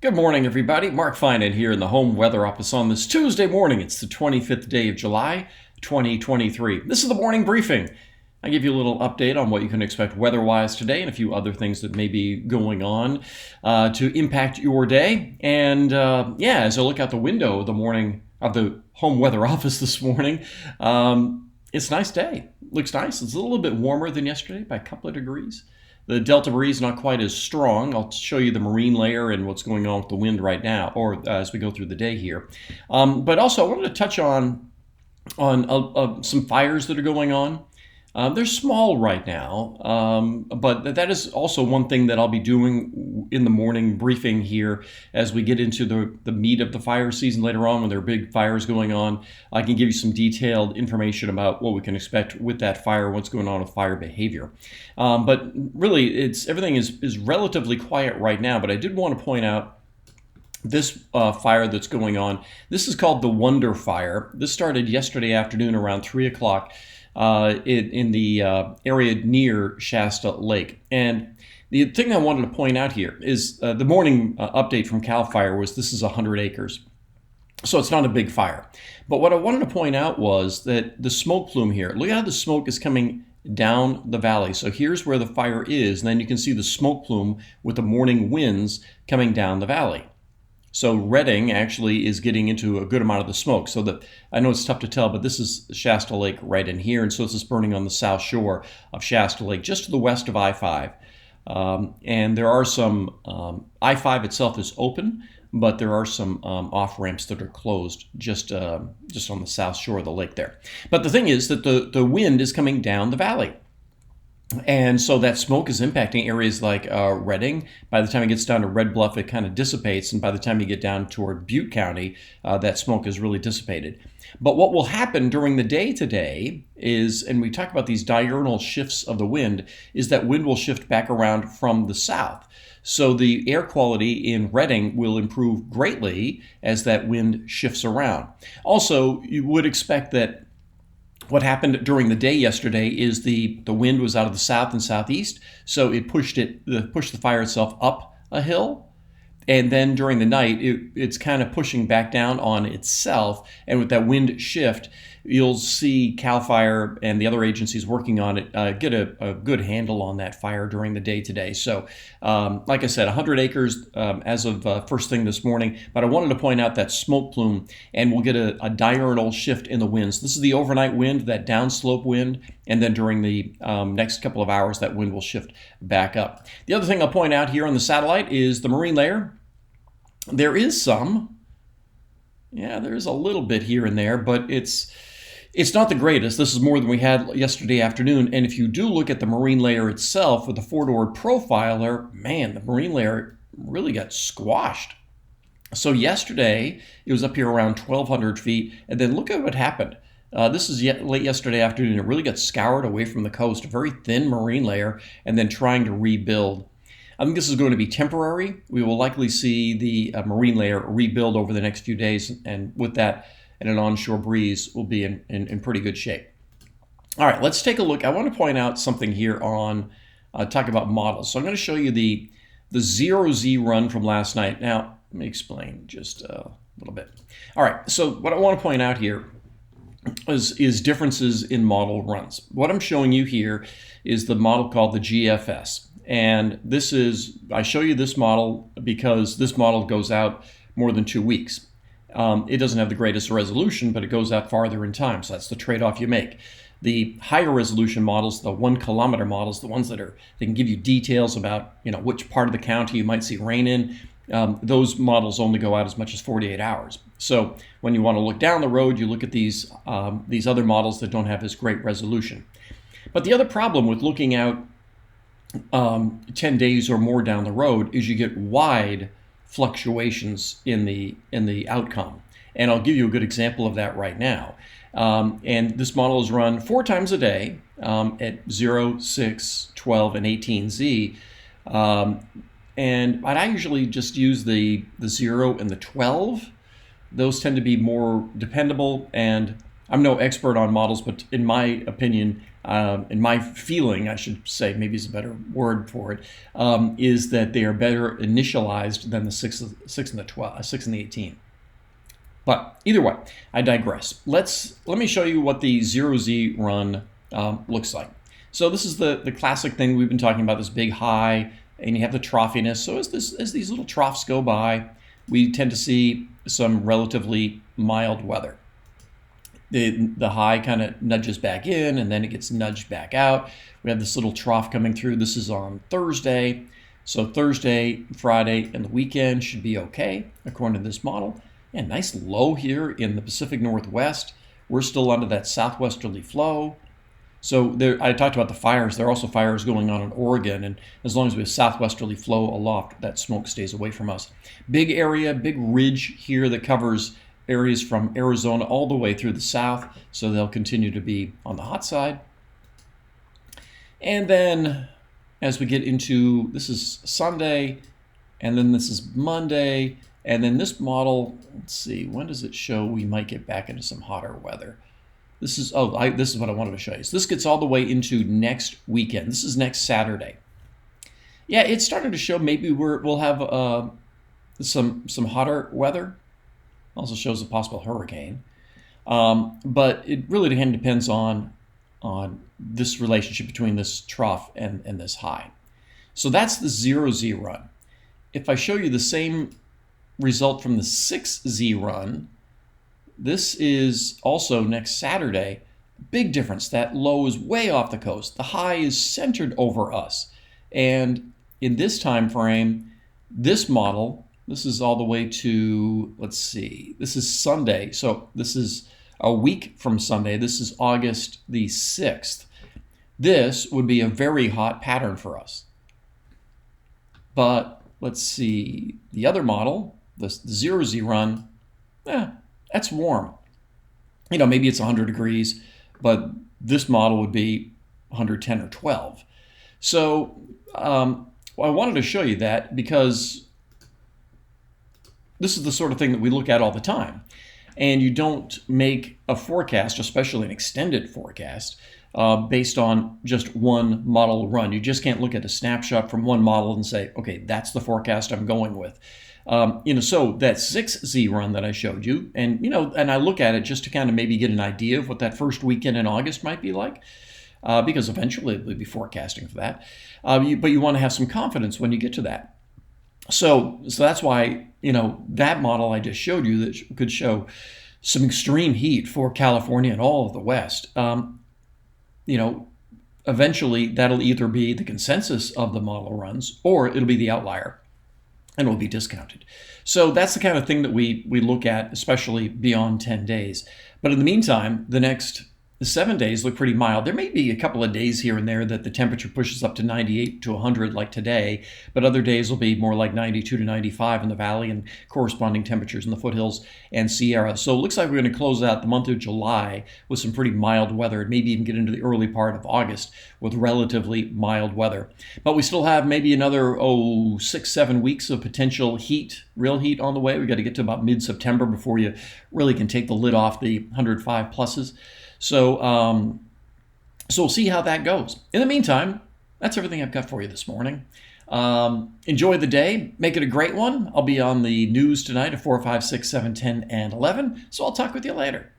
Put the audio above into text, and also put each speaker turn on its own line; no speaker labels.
Good morning, everybody. Mark Finan here in the home weather office on this Tuesday morning. It's the 25th day of July, 2023. This is the morning briefing. I give you a little update on what you can expect weather-wise today and a few other things that may be going on to impact your day. And as I look out the window the morning of the home weather office this morning, it's a nice day. Looks nice. It's a little bit warmer than yesterday by a couple of degrees. The delta breeze not quite as strong. I'll show you the marine layer and what's going on with the wind right now, or as we go through the day here. But also, I wanted to touch on some fires that are going on. They're small right now, but that is also one thing that I'll be doing in the morning briefing here as we get into the meat of the fire season later on when there are big fires going on. I can give you some detailed information about what we can expect with that fire, what's going on with fire behavior. But really, everything is relatively quiet right now, but I did want to point out this fire that's going on. This is called the Wonder Fire. This started yesterday afternoon around 3 o'clock. In the area near Shasta Lake. And the thing I wanted to point out here is the morning update from CAL FIRE was this is 100 acres. So it's not a big fire. But what I wanted to point out was that the smoke plume here, look how the smoke is coming down the valley. So here's where the fire is, and then you can see the smoke plume with the morning winds coming down the valley. So Redding actually is getting into a good amount of the smoke. So I know it's tough to tell, but this is Shasta Lake right in here. And so this is burning on the south shore of Shasta Lake, just to the west of I-5. And there are some, I-5 itself is open, but there are some off-ramps that are closed just on the south shore of the lake there. But the thing is that the wind is coming down the valley. And so that smoke is impacting areas like Redding. By the time it gets down to Red Bluff, it kind of dissipates. And by the time you get down toward Butte County, that smoke is really dissipated. But what will happen during the day today is, and we talk about these diurnal shifts of the wind, is that wind will shift back around from the south. So the air quality in Redding will improve greatly as that wind shifts around. Also, you would expect that what happened during the day yesterday is the wind was out of the south and southeast, so it pushed the fire itself up a hill. And then during the night, it's kind of pushing back down on itself. And with that wind shift, you'll see CAL FIRE and the other agencies working on it get a good handle on that fire during the day today. So, like I said, 100 acres as of first thing this morning. But I wanted to point out that smoke plume, and we'll get a diurnal shift in the winds. This is the overnight wind, that downslope wind. And then during the next couple of hours, that wind will shift back up. The other thing I'll point out here on the satellite is the marine layer. There is some. Yeah, there's a little bit here and there, but it's not the greatest. This is more than we had yesterday afternoon. And if you do look at the marine layer itself with the forward profiler, man, the marine layer really got squashed. So yesterday, it was up here around 1,200 feet. And then look at what happened. This is late yesterday afternoon. It really got scoured away from the coast, a very thin marine layer, and then trying to rebuild. I think this is going to be temporary. We will likely see the marine layer rebuild over the next few days, and with that and an onshore breeze, we'll be in pretty good shape. All right, let's take a look. I want to point out something here on talk about models. So I'm going to show you the 0Z run from last night. Now, let me explain just a little bit. All right, so what I want to point out here is differences in model runs. What I'm showing you here is the model called the GFS. And I show you this model because this model goes out more than 2 weeks. It doesn't have the greatest resolution, but it goes out farther in time. So that's the trade-off you make. The higher resolution models, the 1 kilometer models, the ones that can give you details about, which part of the county you might see rain in, those models only go out as much as 48 hours. So when you want to look down the road, you look at these other models that don't have as great resolution. But the other problem with looking out 10 days or more down the road is you get wide fluctuations in the outcome. And I'll give you a good example of that right now. And this model is run 4 times a day at 0, 6, 12, and 18Z. But I usually just use the 0 and the 12. Those tend to be more dependable, and I'm no expert on models, but in my opinion, and my feeling, I should say, maybe is a better word for it, is that they are better initialized than the 6 and the 12, 6 and the 18. But either way, I digress. Let me show you what the 0Z run looks like. So this is the classic thing we've been talking about, this big high, and you have the troughiness. So as these little troughs go by, we tend to see some relatively mild weather. The high kind of nudges back in, and then it gets nudged back out. We have this little trough coming through. This is on Thursday. So Thursday, Friday, and the weekend should be okay, according to this model. And nice low here in the Pacific Northwest. We're still under that southwesterly flow. So I talked about the fires. There are also fires going on in Oregon, and as long as we have southwesterly flow aloft, that smoke stays away from us. Big area, big ridge here that covers areas from Arizona all the way through the south, so they'll continue to be on the hot side. And then as we get into, this is Sunday, and then this is Monday, and then this model, let's see, when does it show we might get back into some hotter weather? This is what I wanted to show you. So this gets all the way into next weekend. This is next Saturday. Yeah, it's starting to show maybe we'll have some hotter weather. Also shows a possible hurricane. But it really depends on this relationship between this trough and this high. So that's the 0Z run. If I show you the same result from the 6Z run, this is also next Saturday. Big difference. That low is way off the coast. The high is centered over us. And in this time frame, this model, this is all the way to, let's see, this is Sunday. So this is a week from Sunday. This is August the 6th. This would be a very hot pattern for us. But let's see, the other model, the 0Z run, that's warm. Maybe it's 100 degrees, but this model would be 110 or 12. So I wanted to show you that because this is the sort of thing that we look at all the time. And you don't make a forecast, especially an extended forecast, based on just one model run. You just can't look at a snapshot from one model and say, okay, that's the forecast I'm going with. So that 6Z run that I showed you, and I look at it just to kind of maybe get an idea of what that first weekend in August might be like, because eventually we'll be forecasting for that. But you want to have some confidence when you get to that. So that's why, that model I just showed you that could show some extreme heat for California and all of the West. Eventually that'll either be the consensus of the model runs or it'll be the outlier. And it will be discounted. So that's the kind of thing that we look at, especially beyond 10 days. But in the meantime, the next 7 days look pretty mild. There may be a couple of days here and there that the temperature pushes up to 98 to 100 like today, but other days will be more like 92 to 95 in the valley and corresponding temperatures in the foothills and Sierra. So it looks like we're going to close out the month of July with some pretty mild weather and maybe even get into the early part of August with relatively mild weather. But we still have maybe another 6-7 weeks of potential heat, real heat on the way. We got to get to about mid-September before you really can take the lid off the 105 pluses. So we'll see how that goes. In the meantime, that's everything I've got for you this morning. Enjoy the day. Make it a great one. I'll be on the news tonight at 4, 5, 6, 7, 10, and 11. So I'll talk with you later.